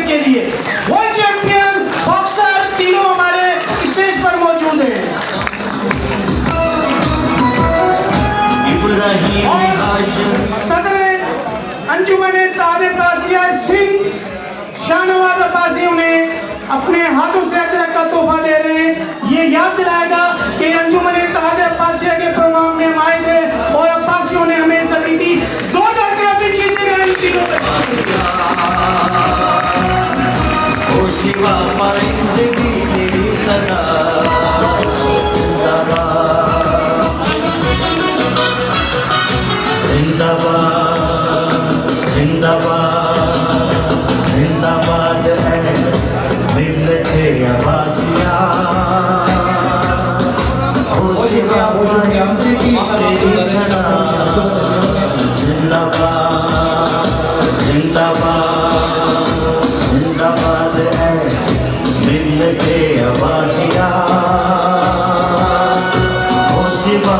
के लिए। वो चैंपियन बॉक्सर तीनों हमारे स्टेज पर मौजूद हैं। सदर अंजुमन ताद-ए-ताज़िया सिंध शाहनवाज अब्बासी उन्हें अपने हाथों से अजरक का तोहफा दे रहे हैं। ये याद दिलाएगा कि अंजुमन ताद-ए-अब्बासिया के प्रोग्राम में हम आए थे और अब्बासियों ने हमें इज्जत दी थी। जोरदार क्लैपिंग कीजिएगा इन तीनों पे। ओ शिवा पाइंदगी तेरी सदा जिंदाबाद जिंदाबाद जिंदाबाद है मिलते अब्बासिया। ओ शिवा पाइंदगी तेरी सदा जिंदाबाद जिंदाबाद जिंदाबाद है मिलते अब्बासिया। ओ शिवा